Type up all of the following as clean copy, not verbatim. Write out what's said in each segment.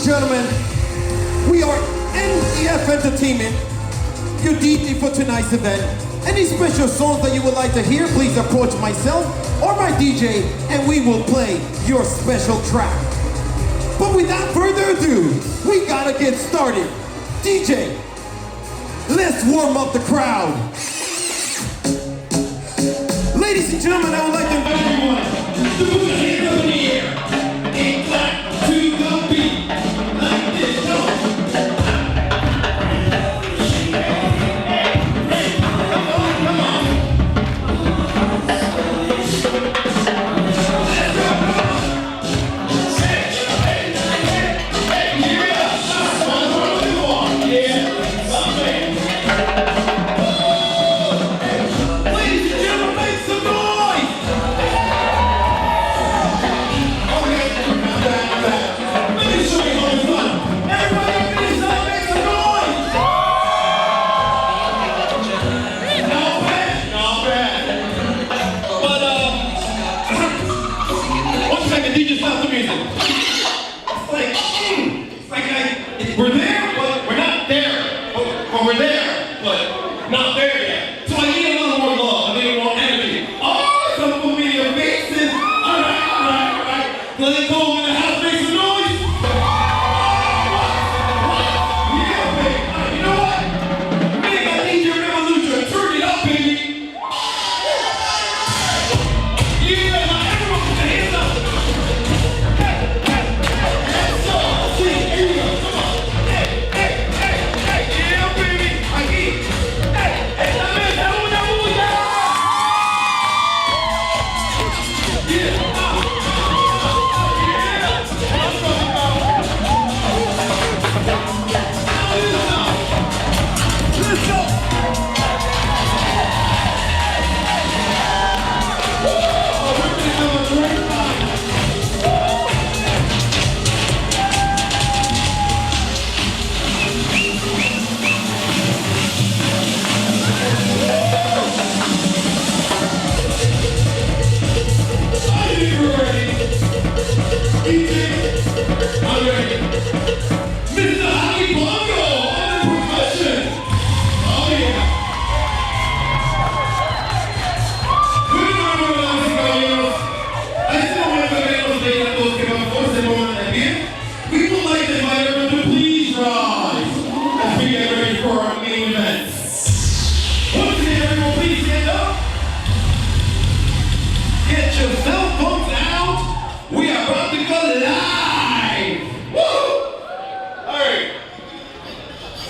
and gentlemen, we are NEF Entertainment, your DJ for tonight's event. Any special songs that you would like to hear, please approach myself or my DJ and we will play your special track. But without further ado, we gotta get started. DJ, let's warm up the crowd. Ladies and gentlemen, I would like to invite everyone to put your hands up in the air and clap to the beat like this. Come on. We're there, but we're not there. But we're there, but not there yet. So I need a little more love. I need more energy. Oh, some familiar faces. All right. Let it go in the house, make some noise. Yeah, baby. All right, you know what? Make I need your revolution. Turn it up, baby. Yeah, now everyone put their hands up. Let's go. See, here we go. Come on.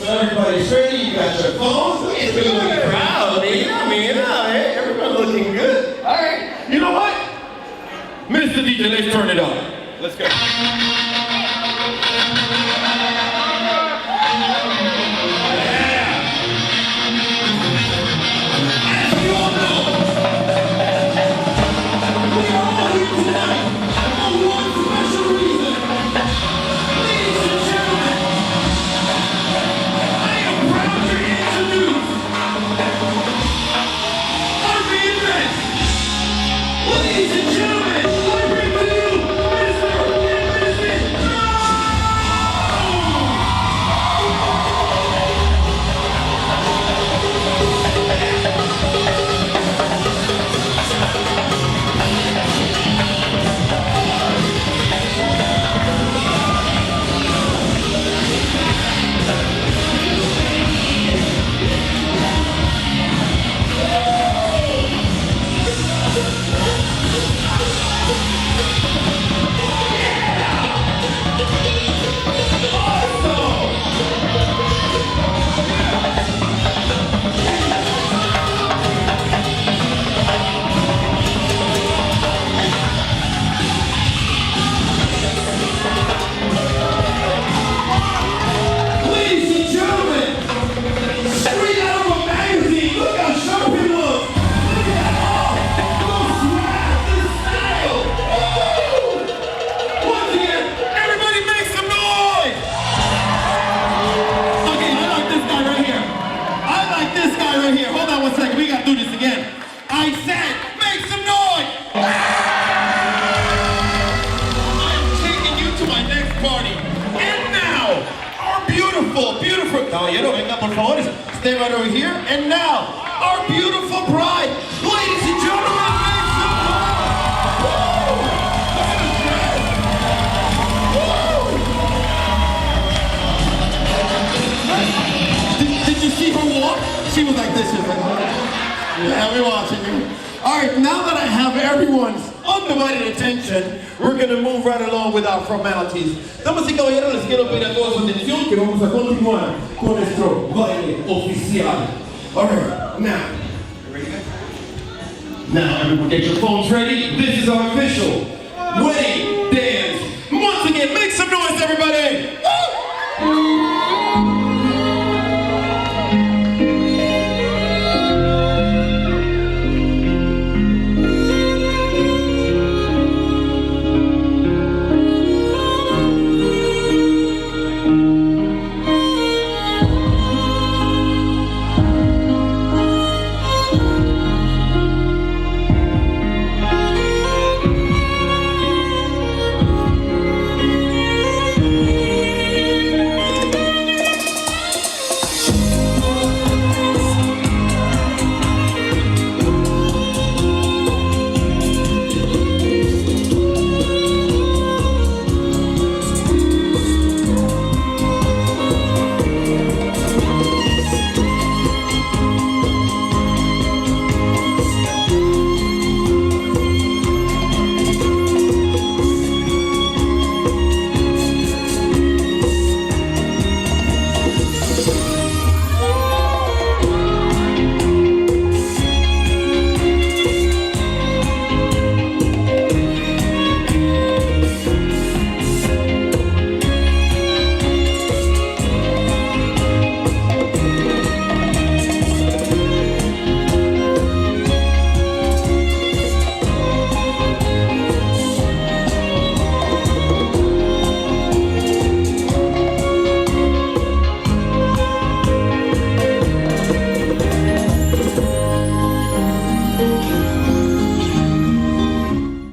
Everybody's ready, you got your phones, it's really looking proud, everybody looking good. All right, you know what? Mr. DJ, let's turn it up. Let's go. Ladies and gentlemen, I bring to you Mr. caballero, venga, por favor. Stay right over here. And now, our beautiful bride. Ladies and gentlemen, make some noise. Woo! Woo! Did you see her walk? She was like this. She was like, yeah, we're watching you. All right, now that I have everyone's undivided attention, we're going to move right along with our formalities. Damas y caballeros, les quiero pedir a todos su atención que vamos a continuar con nuestro baile oficial. All right, now. Ready, guys? Now, everyone get your phones ready. This is our official wedding